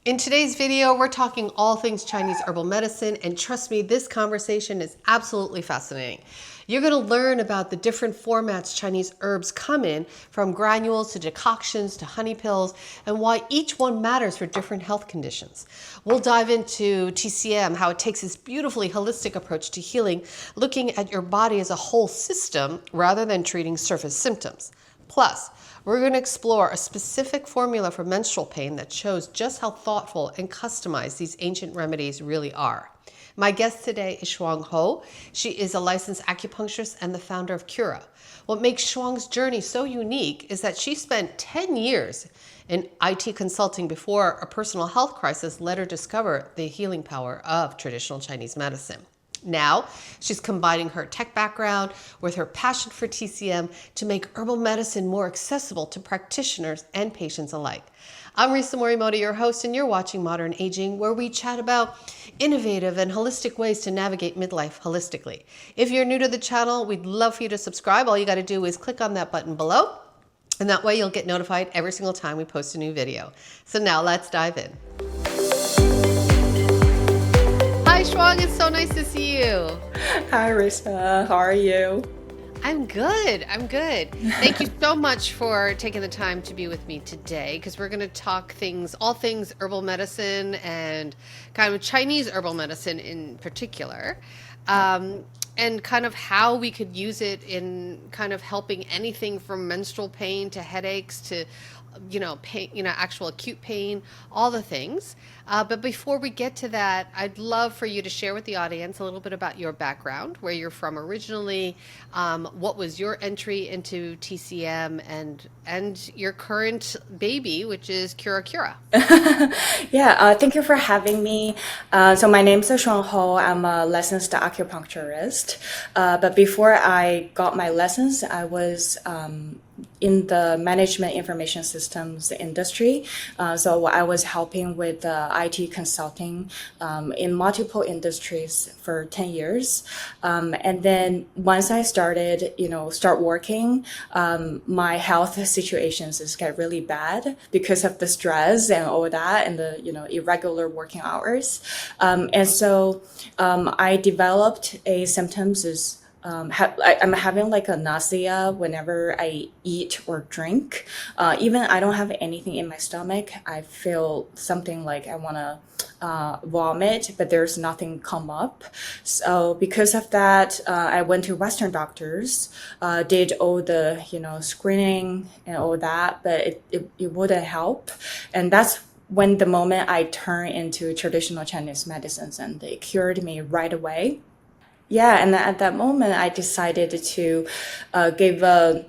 In today's video, we're talking all things Chinese herbal medicine, and trust me, this conversation is absolutely fascinating. You're going to learn about the different formats Chinese herbs come in, from granules to decoctions to honey pills, and why each one matters for different health conditions. We'll dive into TCM, how it takes this beautifully holistic approach to healing, looking at your body as a whole system rather than treating surface symptoms. Plus, we're going to explore a specific formula for menstrual pain that shows just how thoughtful and customized these ancient remedies really are. My guest today is Shuang Hou. She is a licensed acupuncturist and the founder of Cura. What makes Shuang's journey so unique is that she spent 10 years in IT consulting before a personal health crisis led her discover the healing power of traditional Chinese medicine. Now, she's combining her tech background with her passion for TCM to make herbal medicine more accessible to practitioners and patients alike. I'm Risa Morimoto, your host, and you're watching Modern Aging, where we chat about innovative and holistic ways to navigate midlife holistically. If you're new to the channel, we'd love for you to subscribe. All you got to do is click on that button below, and that way you'll get notified every single time we post a new video. So now let's dive in. Hi, Shuang. It's so nice to see you. Hi, Risa. How are you? I'm good. I'm good. Thank you so much for taking the time to be with me today, because we're going to talk all things herbal medicine and kind of Chinese herbal medicine in particular, and kind of how we could use it in kind of helping anything from menstrual pain to headaches to pain, actual acute pain, all the things. But before we get to that, I'd love for you to share with the audience a little bit about your background, where you're from originally, what was your entry into TCM, and your current baby, which is CuraXcura. Yeah, thank you for having me. So my name's Shuang Hou. I'm a licensed acupuncturist. But before I got my license, I was in the management information systems industry. So I was helping with IT consulting in multiple industries for 10 years. And then once I started, start working, my health situations just get really bad because of the stress and all that and the, irregular working hours. And so I developed a symptoms is I'm having like a nausea whenever I eat or drink. Even I don't have anything in my stomach, I feel something like I want to vomit, but there's nothing come up. So because of that, I went to Western doctors, did all the, screening and all that, but it wouldn't help. And that's when the moment I turned into traditional Chinese medicines, and they cured me right away. Yeah, and at that moment, I decided to give a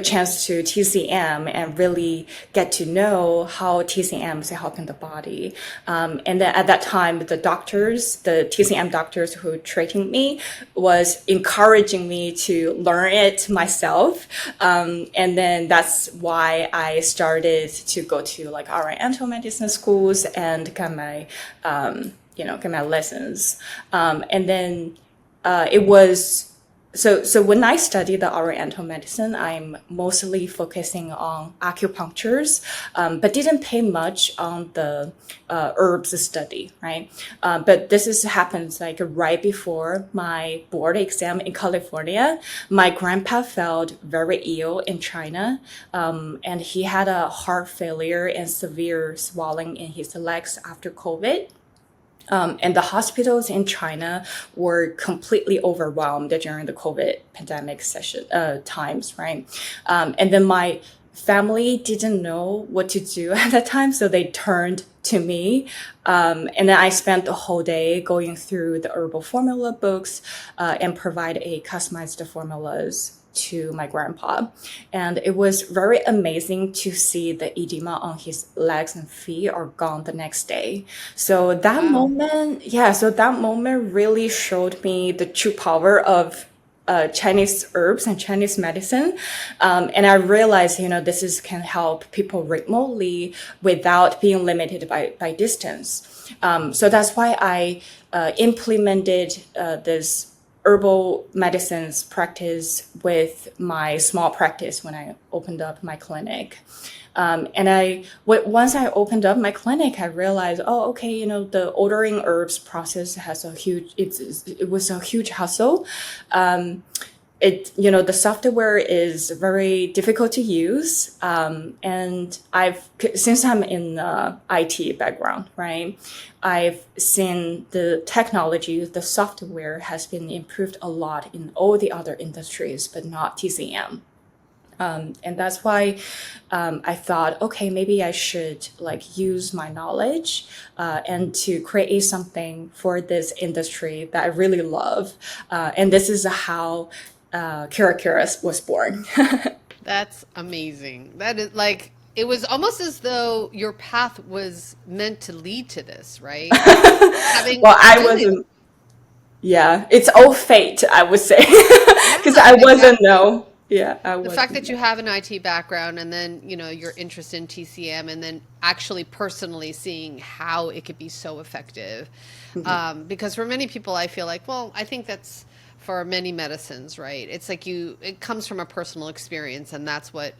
chance to TCM and really get to know how TCM is helping the body. And then at that time, the TCM doctors who treating me was encouraging me to learn it myself. And then that's why I started to go to like Oriental medicine schools and get my lessons. And then it was so when I study the Oriental medicine, I'm mostly focusing on acupunctures, but didn't pay much on the herbs study, right? But this happens like right before my board exam in California. My grandpa felt very ill in China, and he had a heart failure and severe swelling in his legs after COVID. And the hospitals in China were completely overwhelmed during the COVID pandemic times, right? And then my family didn't know what to do at that time, so they turned to me. And then I spent the whole day going through the herbal formula books and provide a customized formulas to my grandpa. And it was very amazing to see the edema on his legs and feet are gone the next day. So that moment really showed me the true power of Chinese herbs and Chinese medicine. And I realized, this can help people remotely without being limited by distance. So that's why I implemented this herbal medicines practice with my small practice when I opened up my clinic. Once I opened up my clinic, I realized, oh, okay, the ordering herbs process it was a huge hassle. The software is very difficult to use. And since I'm in the IT background, right, I've seen the technology, the software has been improved a lot in all the other industries, but not TCM. And that's why I thought, okay, maybe I should use my knowledge and to create something for this industry that I really love. And this is how CuraXcura was born. That's amazing. That is like, it was almost as though your path was meant to lead to this, right? Having Well, I really, wasn't. Yeah, it's all fate, I would say, because yeah, I wasn't exactly. no. Yeah, I The fact wasn't that you no. have an IT background and then, your interest in TCM and then actually personally seeing how it could be so effective. Because for many people, I feel like, well, I think that's for many medicines, right? It's like it comes from a personal experience, and that's what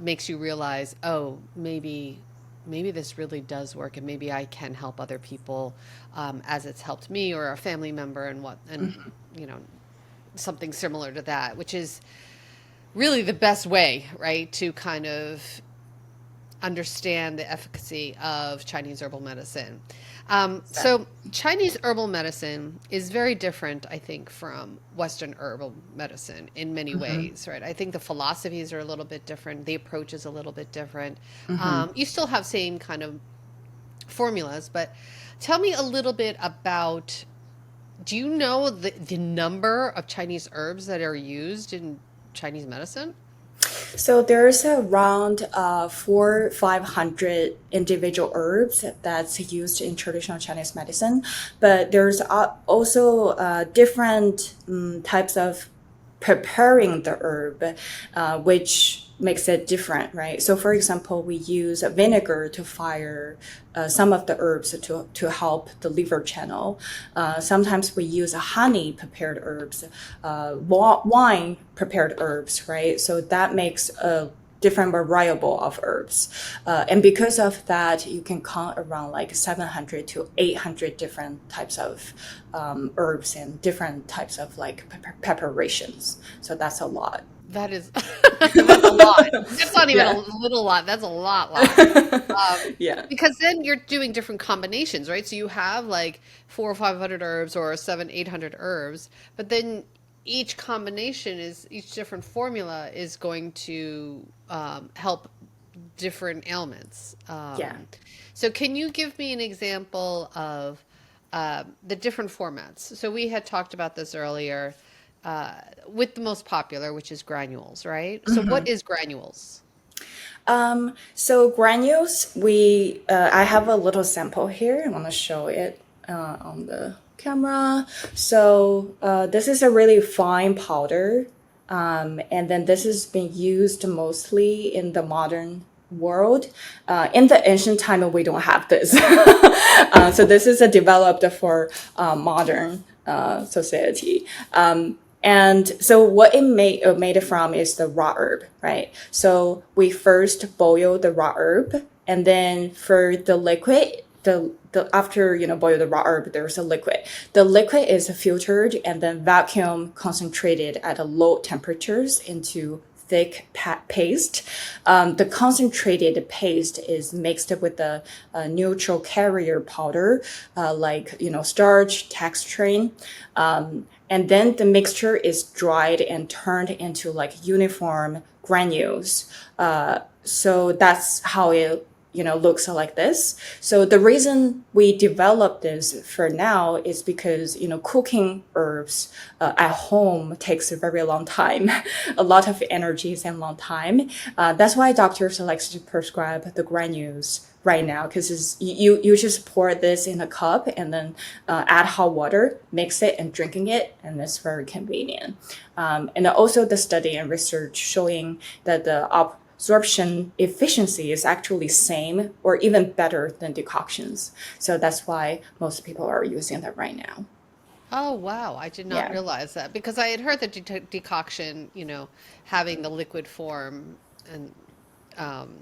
makes you realize, oh, maybe this really does work, and maybe I can help other people as it's helped me or a family member, and you know something similar to that, which is really the best way, right, to kind of understand the efficacy of Chinese herbal medicine. So, Chinese herbal medicine is very different, I think, from Western herbal medicine in many ways, right? I think the philosophies are a little bit different, the approach is a little bit different. You still have same kind of formulas, but tell me a little bit about. Do you know the number of Chinese herbs that are used in Chinese medicine? So there's around 500 individual herbs that's used in traditional Chinese medicine, but there's also different types of preparing the herb, which makes it different, right? So, for example, we use vinegar to fire some of the herbs to help the liver channel. Sometimes we use honey prepared herbs, wine prepared herbs, right? So that makes a different variety of herbs. And because of that, you can count around 700 to 800 different types of herbs and different types of preparations. So that's a lot. That is that's a lot. That's not even a Yeah. little lot. That's a lot. Yeah. Because then you're doing different combinations, right? So you have like 400 or 500 herbs or 700 800 herbs, but then each different formula is going to help different ailments. Yeah. So can you give me an example of the different formats? So we had talked about this earlier with the most popular, which is granules, right? So what is granules? So granules, I have a little sample here. I want to show it on the camera. So this is a really fine powder, and then this has been used mostly in the modern world. In the ancient time, we don't have this. So this is developed for modern society. And so what it made it from is the raw herb, right? So we first boil the raw herb, and then for the liquid, the after boil the raw herb, there's a liquid. The liquid is filtered and then vacuum concentrated at a low temperatures into thick paste. The concentrated paste is mixed with the neutral carrier powder, starch, dextrin. And then the mixture is dried and turned into uniform granules. So that's how it looks like this. So the reason we developed this for now is because cooking herbs at home takes a very long time, a lot of energies and long time. That's why doctors like to prescribe the granules right now, because you just pour this in a cup and then add hot water, mix it and drinking it, and it's very convenient. And also the study and research showing that the absorption efficiency is actually same or even better than decoctions. So that's why most people are using that right now. Oh, wow. I did not Yeah. realize that because I had heard that decoction, having the liquid form and um,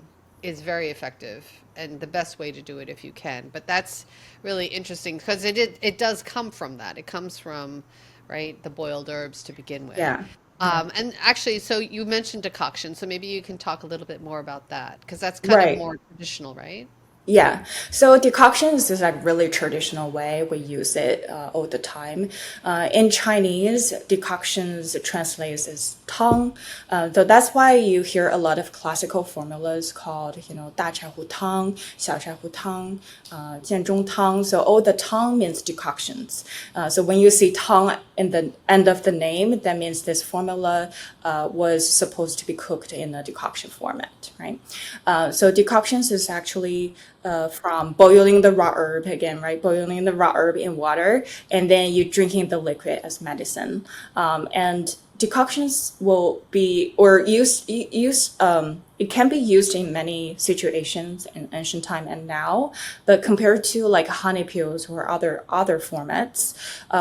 is very effective and the best way to do it if you can. But that's really interesting because it does come from that. It comes from, right, the boiled herbs to begin with. Yeah. Yeah. And actually, so you mentioned decoction, so maybe you can talk a little bit more about that because that's kind of Right. more traditional, right? Yeah. So decoctions is like really traditional way we use it all the time. In Chinese, decoctions translates as tang. So that's why you hear a lot of classical formulas called, 大柴胡汤, 小柴胡汤, 建中汤. So all the tang means decoctions. So when you see tang in the end of the name, that means this formula was supposed to be cooked in a decoction format, right? So decoctions is actually from boiling the raw herb again, right? Boiling the raw herb in water, and then you drinking the liquid as medicine. And decoctions will be or it can be used in many situations in ancient time and now, but compared to like honey pills or other formats,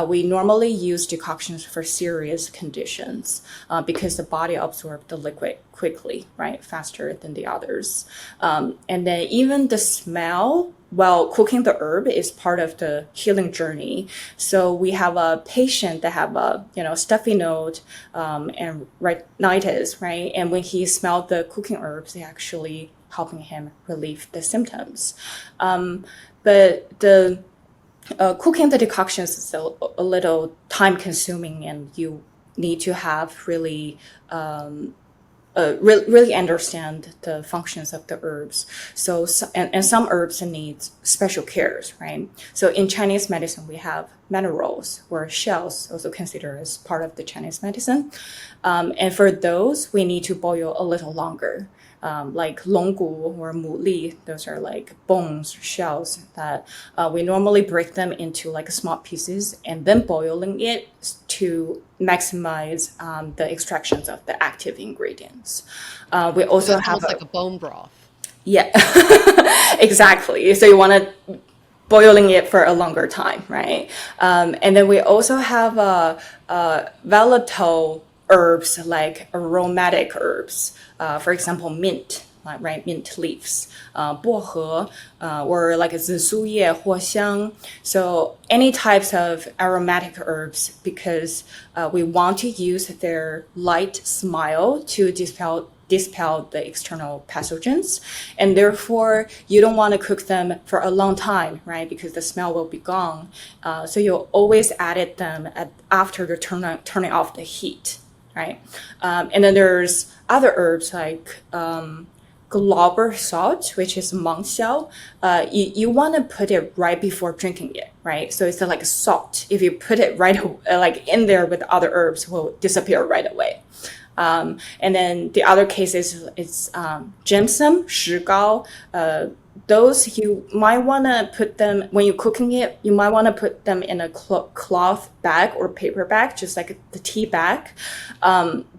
we normally use decoctions for serious conditions because the body absorbs the liquid quickly, right, faster than the others. And then even the smell while cooking the herb is part of the healing journey. So we have a patient that have a stuffy nose and rhinitis, right? And when he smelled the cooking herbs, it actually helping him relieve the symptoms. But the cooking the decoctions is a little time consuming, and you need to have really understand the functions of the herbs. And some herbs need special cares, right? So in Chinese medicine, we have minerals or shells, also considered as part of the Chinese medicine. And for those, we need to boil a little longer. Like longgu or muli, those are like bones, shells that we normally break them into like small pieces and then boiling it to maximize the extractions of the active ingredients. We So also that's have almost like a bone broth. yeah, exactly. So you want to boiling it for a longer time, right? And then we also have volatile herbs like aromatic herbs, for example, mint, right? Mint leaves, 薄荷, or like 紫苏叶, 藿香. So any types of aromatic herbs because we want to use their light smile to dispel the external pathogens, and therefore you don't want to cook them for a long time, right? Because the smell will be gone. So you'll always add them after you're turning off the heat, right? And then there's other herbs like glauber salt, which is mangxiao. You want to put it right before drinking it, right? So it's like salt. If you put it right like in there with other herbs, it will disappear right away. And then the other cases is ginseng, shigao. Those you might want to put them when you're cooking it. You might want to put them in a cloth bag or paper bag, just like the tea bag,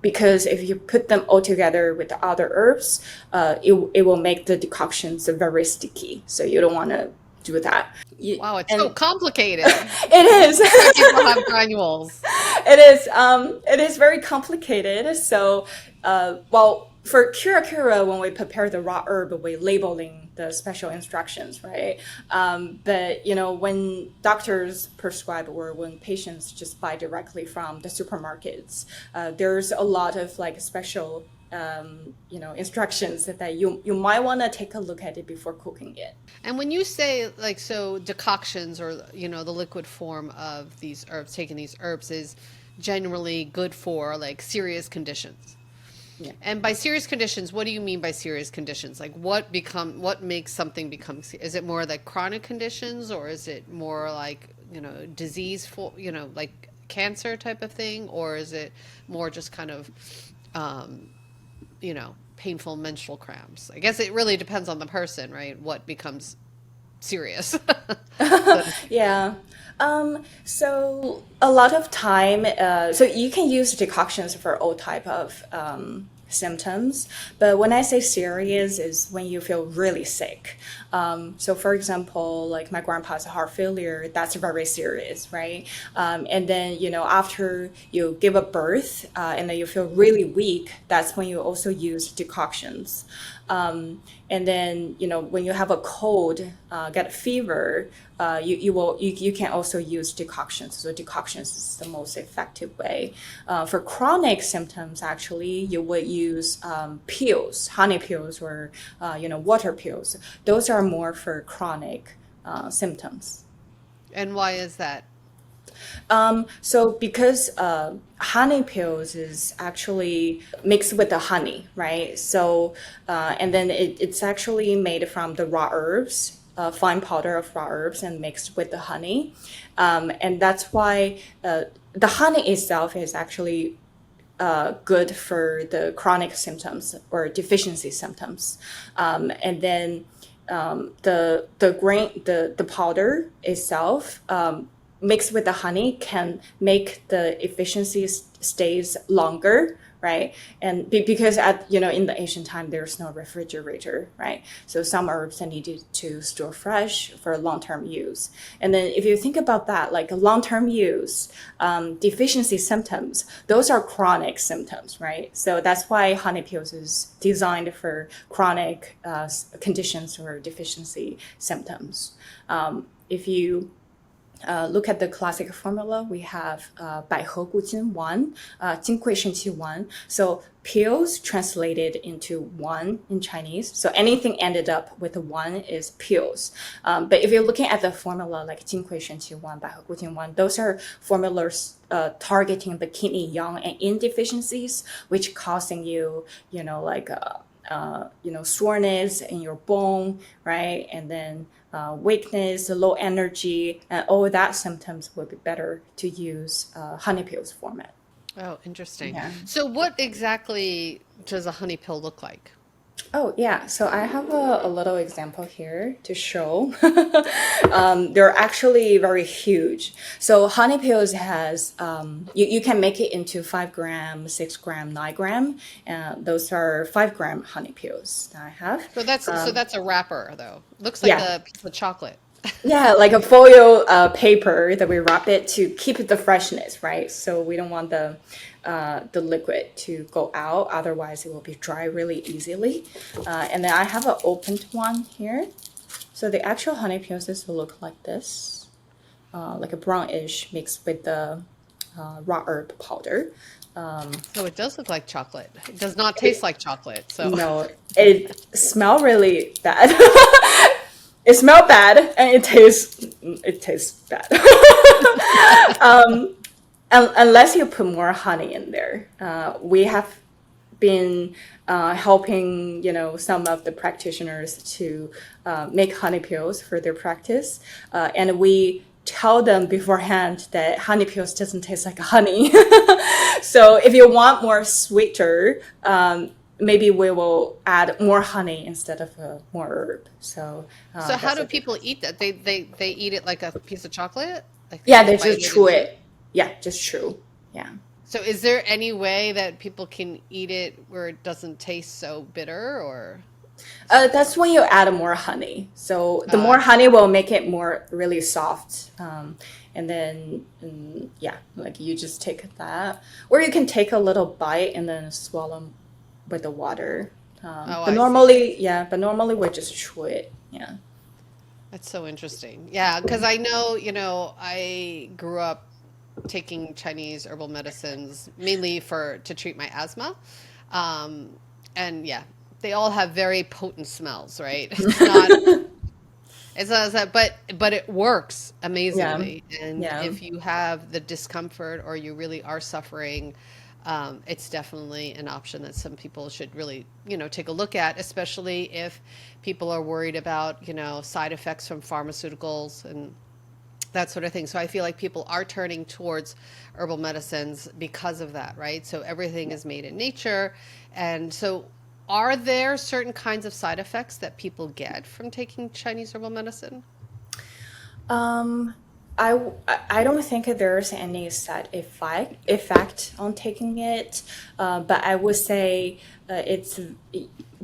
because if you put them all together with the other herbs, it will make the decoctions very sticky. So you don't want to do that. Wow, it's so And complicated. it is. That's why people have granules. It is very complicated. So, well, for CuraXcura, when we prepare the raw herb, we labeling the special instructions, right? But when doctors prescribe or when patients just buy directly from the supermarkets, there's a lot of like special instructions that you might want to take a look at it before cooking it. And when you say like so decoctions or the liquid form of these herbs, taking these herbs is generally good for like serious conditions. Yeah. And by serious conditions, what do you mean by serious conditions? Like what makes something become is it more like chronic conditions or is it more like, disease for, like cancer type of thing or is it more just kind of painful menstrual cramps? I guess it really depends on the person, right? What becomes serious. Yeah. So a lot of time, so you can use decoctions for all type of symptoms. But when I say serious, is when you feel really sick. So, for example, like my grandpa's heart failure, that's very serious, right? And then, after you give a birth and then you feel really weak, that's when you also use decoctions. And then, when you have a cold, get a fever, you can also use decoctions. So decoctions is the most effective way. For chronic symptoms, actually, you would use pills, honey pills, or water pills. Those are more for chronic symptoms. And why is that? So because honey pills is actually mixed with the honey, right? So and then it's actually made from the raw herbs, fine powder of raw herbs, and mixed with the honey, and that's why the honey itself is actually good for the chronic symptoms or deficiency symptoms, and then the powder itself, mixed with the honey, can make the efficiency stays longer, right? And because in the ancient time there's no refrigerator, right? So some herbs are needed to store fresh for long-term use. And then if you think about that, like long-term use, deficiency symptoms, those are chronic symptoms, right? So that's why honey pills is designed for chronic conditions or deficiency symptoms. If you look at the classic formula, we have 百合固金丸, 金匮肾气丸. So pills translated into one in Chinese. So anything ended up with one is pills. But if you're looking at the formula like 金匮肾气丸, 百合固金丸, those are formulas targeting the kidney yang and yin deficiencies, which causing you, soreness in your bone, right? And then weakness, low energy, and all that symptoms would be better to use honey pills format. Oh, interesting. Yeah. So what exactly does a honey pill look like? Oh, yeah. So I have a little example here to show. They're actually very huge. So honey pills has, you can make it into 5 gram, 6 gram, 9 gram. Those are 5-gram honey pills that I have. So that's a wrapper though. Looks like Yeah. a piece of chocolate. Yeah, like a foil paper that we wrap it to keep the freshness, right? So we don't want the liquid to go out, otherwise it will be dry really easily. And then I have an opened one here. So the actual honey pills will look like this, like a brownish mixed with the raw herb powder. So it does look like chocolate. It does not taste like chocolate. So No, it smells really bad. It smells bad and it tastes bad. Unless you put more honey in there. We have been helping, some of the practitioners to make honey pills for their practice, and we tell them beforehand that honey pills doesn't taste like honey. So if you want more sweeter, maybe we will add more honey instead of more herb. So how that's do the people difference. eat that? They eat it like a piece of chocolate? Like they Yeah, just they bite just it chew and chew? it. Yeah, just chew. Yeah. So is there any way that people can eat it where it doesn't taste so bitter or That's when you add more honey. So the I more see. honey will make it more really soft. And then, yeah, like you just take that. Or you can take a little bite and then swallow with the water. Oh, But I see. normally we just chew it. Yeah. That's so interesting. Yeah, because I know, I grew up taking Chinese herbal medicines mainly to treat my asthma. Um, and yeah, they all have very potent smells, right? It's not that, but it works Yeah. amazingly. And Yeah. if you have the discomfort or you really are suffering, it's definitely an option that some people should really, take a look at, especially if people are worried about, side effects from pharmaceuticals and that sort of thing. So I feel like people are turning towards herbal medicines because of that, right? So everything is made in nature. And so are there certain kinds of side effects that people get from taking Chinese herbal medicine? Um, I don't think there's any side effect on taking it, but I would say it's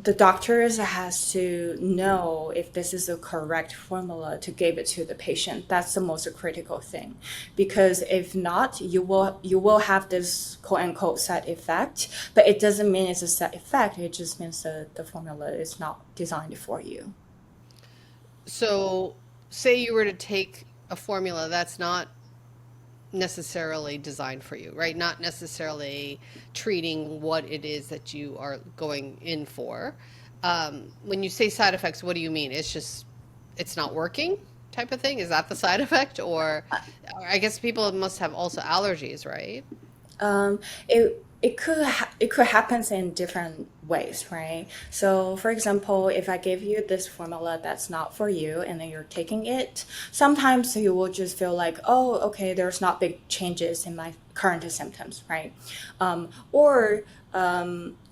the doctors has to know if this is the correct formula to give it to the patient. That's the most critical thing, because if not, you will have this quote unquote side effect, but it doesn't mean it's a side effect. It just means that the formula is not designed for you. So, say you were to take a formula that's not necessarily designed for you, right? Not necessarily treating what it is that you are going in for. When you say side effects, what do you mean? It's just it's not working type of thing? Is that the side effect? Or I guess people must have also allergies, right? Um, it could happen in different ways, right? So, for example, if I give you this formula that's not for you, and then you're taking it, sometimes you will just feel like, oh, okay, there's not big changes in my current symptoms, right? Or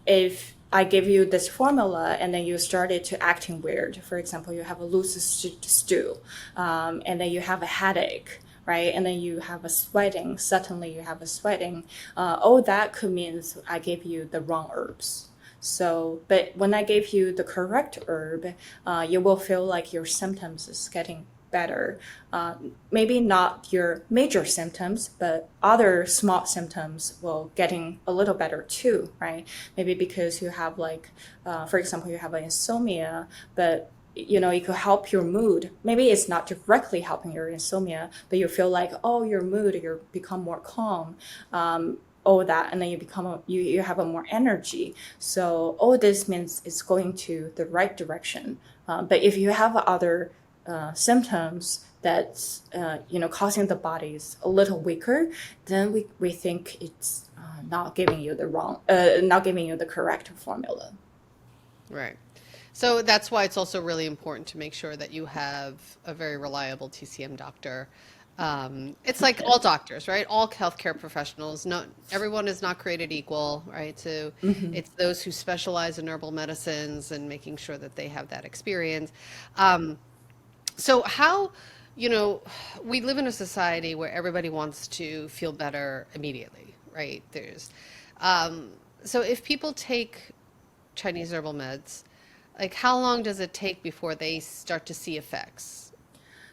if I give you this formula and then you started to acting weird. For example, you have a loose stool, and then you have a headache, right? And then you have a sweating. Suddenly you have a sweating. All that could mean I gave you the wrong herbs. So, but when I gave you the correct herb, you will feel like your symptoms is getting better. Uh, Maybe not your major symptoms, but other small symptoms will getting a little better too, right? Maybe because you have like, for example, you have an insomnia, but it could help your mood. Maybe it's not directly helping your insomnia, but you feel like, oh, your mood, you become more calm, all that, and then you have a more energy. So all this means it's going to the right direction. But if you have other symptoms that's causing the bodies a little weaker, then we think it's not giving you the correct formula. Right. So that's why it's also really important to make sure that you have a very reliable TCM doctor. It's like all doctors, right? All healthcare professionals. No, everyone is not created equal, right? So it's those who specialize in herbal medicines and making sure that they have that experience. Um, so how, you know, we live in a society where everybody wants to feel better immediately, right? Um, so if people take Chinese herbal meds, like how long does it take before they start to see effects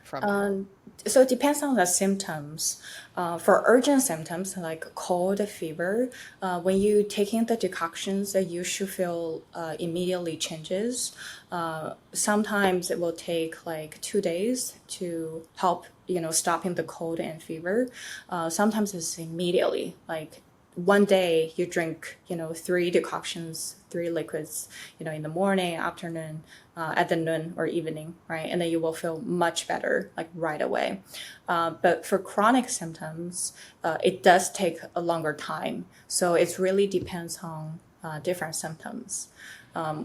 from it? So it depends on the symptoms. For urgent symptoms like cold, fever, when you taking the decoctions, you should feel immediately changes. Sometimes it will take like 2 days to help, stopping the cold and fever. Sometimes it's immediately, like one day you drink, three decoctions, three liquids, in the morning, afternoon, at the noon or evening, right? And then you will feel much better, like right away. But for chronic symptoms, it does take a longer time. So it really depends on different symptoms.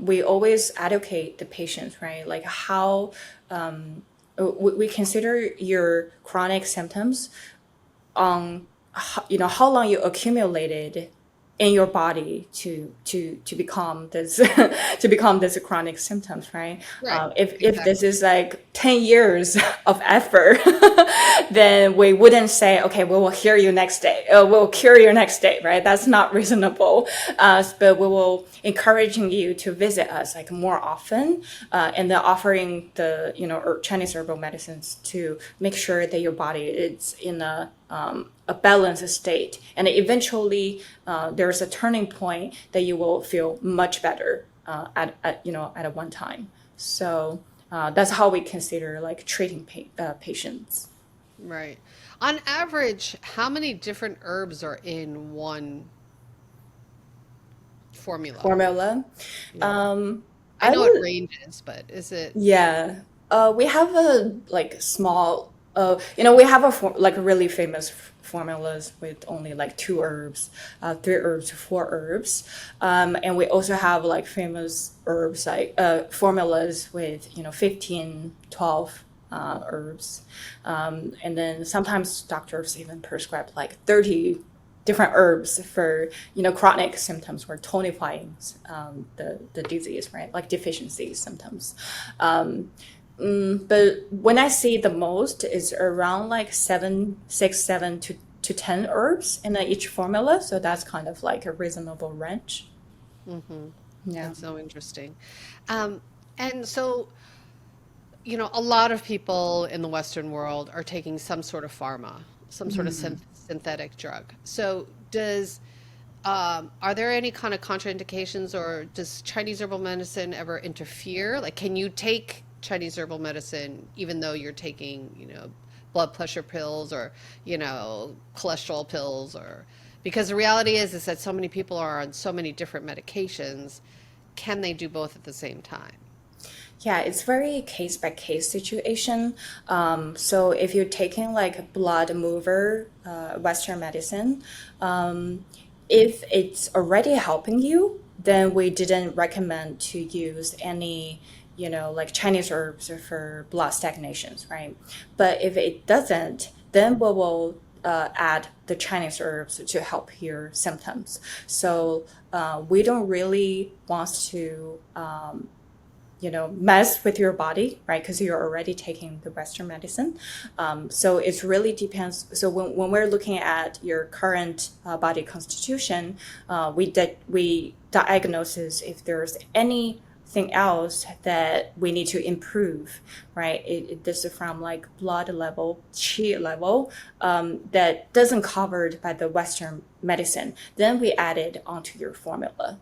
We always educate the patients, right? Like how we consider your chronic symptoms on how long you accumulated in your body to become this to become this chronic symptoms, right? Right, If this exactly. is like 10 years of effort, then we wouldn't say, okay, we will hear you next day, we'll cure you next day, right? That's not reasonable. But we will encouraging you to visit us like more often, and then offering the Chinese herbal medicines to make sure that your body is in a balanced state, and eventually there's a turning point that you will feel much better at a one time. So that's how we consider like treating patients. Right. On average, how many different herbs are in one formula? Formula. Yeah. Um, I I know it would ranges, but is it Yeah. We have a like small, we have like really famous formulas with only like two herbs, three herbs, four herbs. And we also have like famous herbs, like formulas with, 15, 12 herbs. And then sometimes doctors even prescribe like 30 different herbs for chronic symptoms or tonifying the disease, right? Like deficiency symptoms. Um, But when I see the most is around like seven to 10 herbs in each formula. So that's kind of like a reasonable range. Hmm. Yeah. That's so interesting. Um, and so, a lot of people in the Western world are taking some sort of pharma, some sort of synthetic drug. So, are there any kind of contraindications, or does Chinese herbal medicine ever interfere? Like, can you take Chinese herbal medicine even though you're taking, blood pressure pills or, cholesterol pills, or because the reality is that so many people are on so many different medications. Can they do both at the same time? Yeah, it's very case by case situation. So if you're taking like blood mover, Western medicine, if it's already helping you, then we didn't recommend to use any, like Chinese herbs for blood stagnations, right? But if it doesn't, then we will add the Chinese herbs to help your symptoms. So we don't really want to mess with your body, right? Because you're already taking the Western medicine. So it really depends. So when we're looking at your current body constitution, we diagnose if there's anything else that we need to improve, right? This is from like blood level, qi level, that doesn't covered by the Western medicine. Then we add it onto your formula.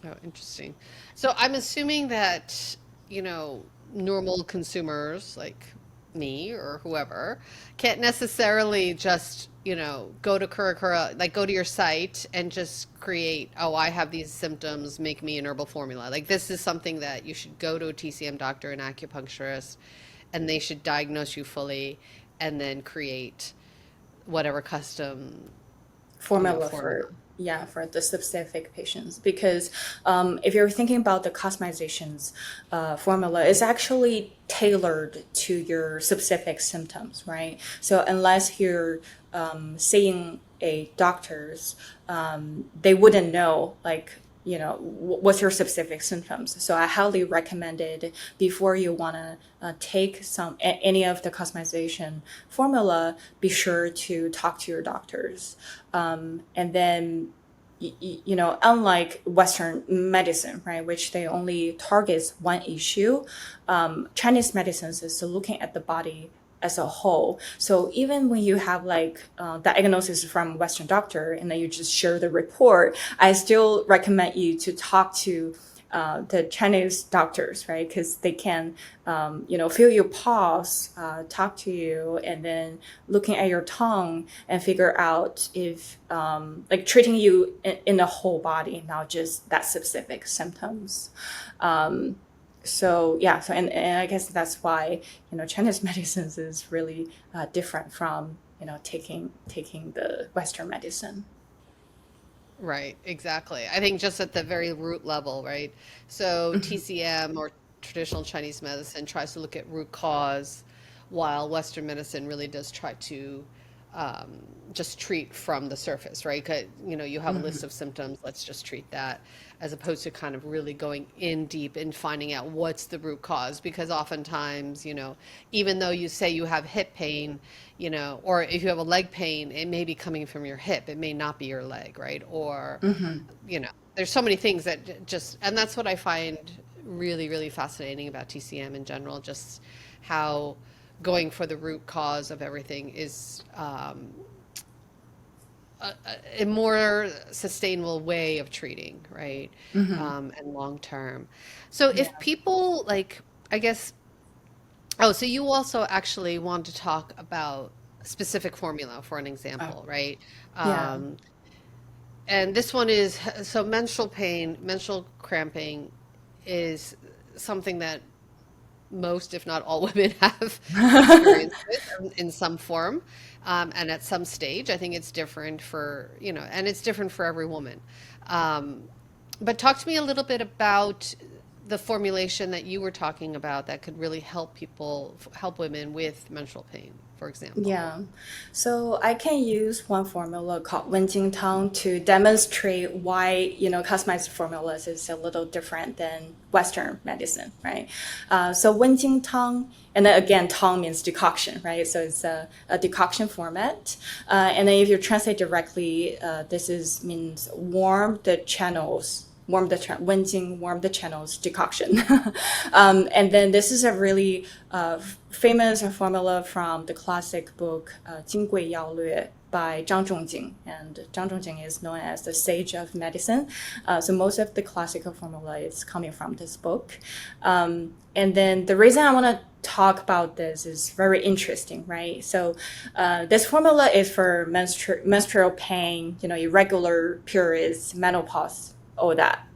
Oh, interesting. So I'm assuming that, normal consumers like me or whoever can't necessarily just, go to CuraCura, like go to your site and just create, oh, I have these symptoms, make me an herbal formula. Like this is something that you should go to a TCM doctor, an acupuncturist, and they should diagnose you fully and then create whatever custom, Formula formula. for the specific patients, because if you're thinking about the customizations, formula is actually tailored to your specific symptoms, right? So unless you're seeing a doctor's, they wouldn't know like what's your specific symptoms. So I highly recommend it before you want to take any of the customization formula. Be sure to talk to your doctors, and then unlike Western medicine, right, which they only targets one issue, Chinese medicines is looking at the body as a whole. So even when you have like diagnosis from Western doctor and then you just share the report, I still recommend you to talk to the Chinese doctors, right? Because they can, feel your pulse, talk to you, and then looking at your tongue and figure out if, like, treating you in the whole body, not just that specific symptoms. So yeah, and I guess that's why Chinese medicines is really different from taking the Western medicine. Right, exactly. I think just at the very root level, right? So TCM, or traditional Chinese medicine, tries to look at root cause, while Western medicine really does try to um, just treat from the surface, right? 'Cause, you have a list of symptoms, let's just treat that, as opposed to kind of really going in deep and finding out what's the root cause. Because oftentimes, even though you say you have hip pain, or if you have a leg pain, it may be coming from your hip. It may not be your leg, right? Or, there's so many things that just, and that's what I find really, really fascinating about TCM in general, just how going for the root cause of everything is a more sustainable way of treating, right? And long term. So if Yeah. people like, I guess, oh, so you also actually want to talk about specific formula for an Oh, example, right? yeah. Um, and this one is, so menstrual pain, menstrual cramping is something that most, if not all, women have experience with in some form, and at some stage. I think it's different for, and it's different for every woman. Um, but talk to me a little bit about the formulation that you were talking about that could really help women with menstrual pain, for example? Yeah. So I can use one formula called Wen Jing Tang to demonstrate why, customized formulas is a little different than Western medicine, right? So Wen Jing Tang, and then again, Tang means decoction, right? So it's a decoction format. And then if you translate directly, means warm the channels decoction. And then this is a really famous formula from the classic book 金匮要略 by Zhang Zhongjing. And Zhang Zhongjing is known as the sage of medicine. So most of the classical formula is coming from this book. And then the reason I want to talk about this is very interesting, right? So this formula is for menstrual pain, irregular periods, menopause, all that.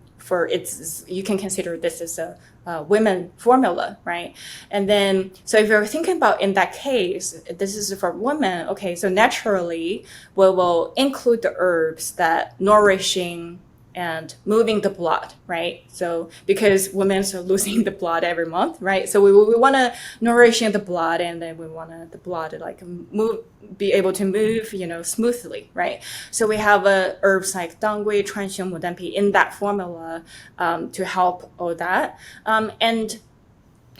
You can consider this as a women formula, right? And then, so if you're thinking about in that case, this is for women, okay, so naturally we will include the herbs that nourishing and moving the blood, right? So because women are losing the blood every month, right? So we want to nourishing the blood, and then we want the blood to like be able to move, smoothly, right? So we have herbs like dangui, chuanxiong, mudanpi in that formula to help all that. And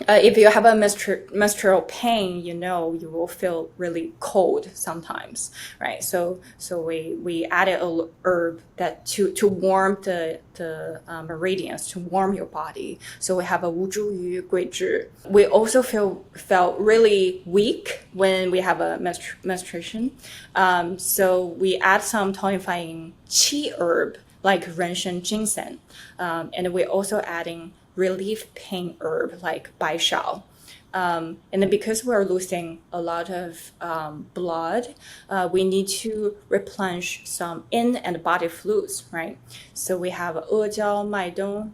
if you have a menstrual pain, you will feel really cold sometimes, right? So we added a herb that to warm the meridians, to warm your body. So we have a wuzhu yu guizhi. We also felt really weak when we have a menstruation. So we add some tonifying qi herb like renshen ginseng, and we're also adding relief pain herb like bai shao. And then because we're losing a lot of blood, we need to replenish some in and body fluids, right? So we have ejiao, maidong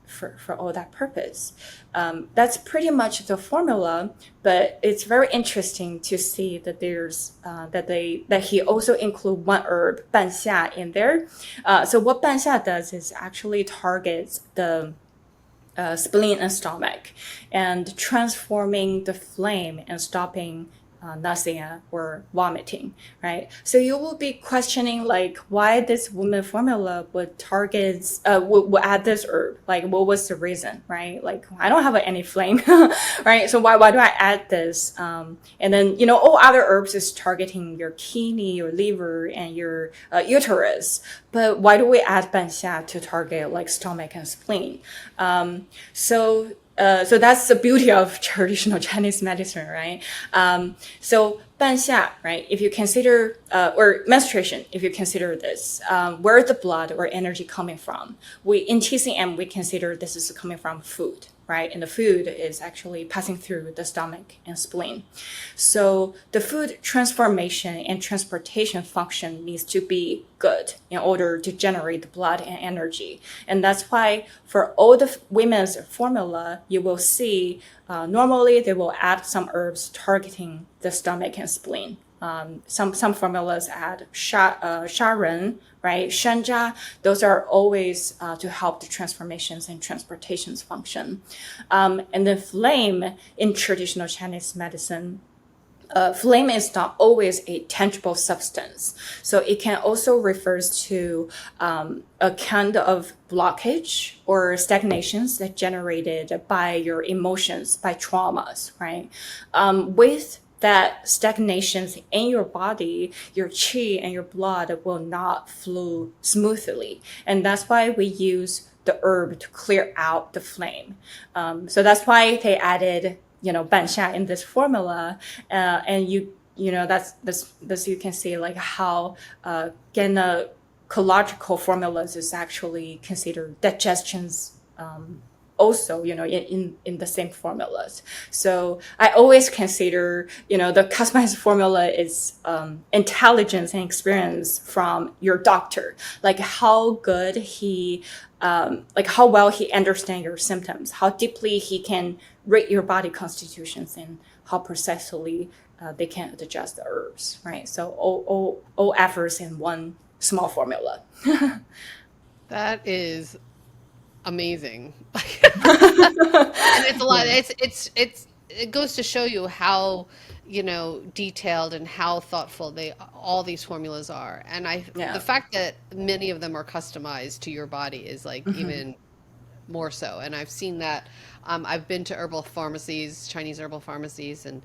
for all that purpose. That's pretty much the formula, but it's very interesting to see that there's that he also include one herb, banxia, in there. So what banxia does is actually targets the spleen and stomach, and transforming the flame and stopping nausea or vomiting, right? So you will be questioning like why this woman formula would would add this herb, like what was the reason, right? Like I don't have any flame, right? So why do I add this? And then all other herbs is targeting your kidney, your liver, and your uterus, but why do we add banxia to target like stomach and spleen? So that's the beauty of traditional Chinese medicine, right? So banxia, right? If you consider, or menstruation, if you consider this, where the blood or energy coming from? In TCM, we consider this is coming from food, right? And the food is actually passing through the stomach and spleen. So the food transformation and transportation function needs to be good in order to generate the blood and energy. And that's why for all the women's formula, you will see normally they will add some herbs targeting the stomach and spleen. Some formulas add sharon, right? Shanja. Those are always to help the transformations and transportations function. And then flame in traditional Chinese medicine, flame is not always a tangible substance. So it can also refers to a kind of blockage or stagnations that generated by your emotions, by traumas, right? With that stagnations in your body, your qi and your blood will not flow smoothly. And that's why we use the herb to clear out the flame. So that's why they added, banxia in this formula. And that's you can see like how gynecological formulas is actually considered digestions also, in the same formulas. So I always consider, the customized formula is intelligence and experience from your doctor, like how good like how well he understands your symptoms, how deeply he can read your body constitutions, and how precisely they can adjust the herbs, right? So all efforts in one small formula. That is amazing. And it's a lot. Yeah. It goes to show you how, detailed and how thoughtful all these formulas are. And the Yeah. fact that many of them are customized to your body is like even more so. And I've seen that. I've been to herbal pharmacies, Chinese herbal pharmacies, and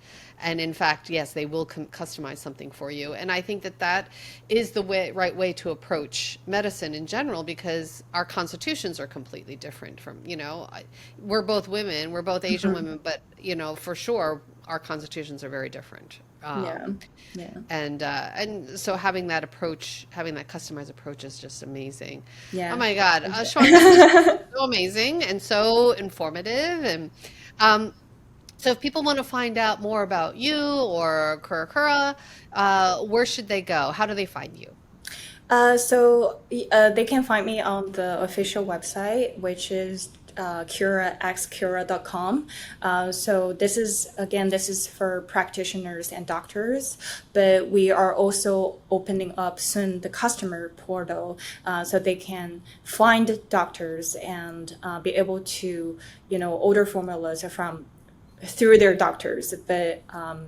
in fact, yes, they will customize something for you. And I think that that is the right way to approach medicine in general, because our constitutions are completely different from, we're both women, we're both Asian women, but for sure, our constitutions are very different. Yeah. Yeah. And so having that approach, having that customized approach is just amazing. Oh Yeah. my God, Shuang, this was so amazing and so informative. And so if people want to find out more about you or CuraXcura, where should they go? How do they find you? They can find me on the official website, which is CuraXcura.com. So this is for practitioners and doctors, but we are also opening up soon the customer portal, so they can find doctors and be able to, order formulas through their doctors, but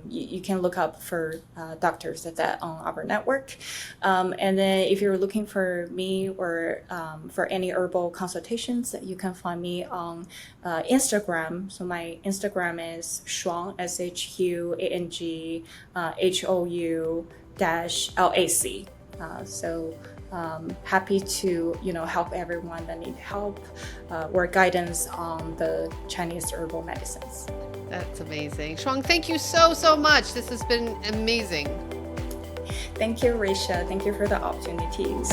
you can look up for doctors that on our network. And then if you're looking for me or for any herbal consultations, you can find me on Instagram. So my Instagram is Shuang, SHUANG, HOU -LAC. Happy to help everyone that need help or guidance on the Chinese herbal medicines. That's amazing. Shuang, thank you so, so much. This has been amazing. Thank you, Risha. Thank you for the opportunities.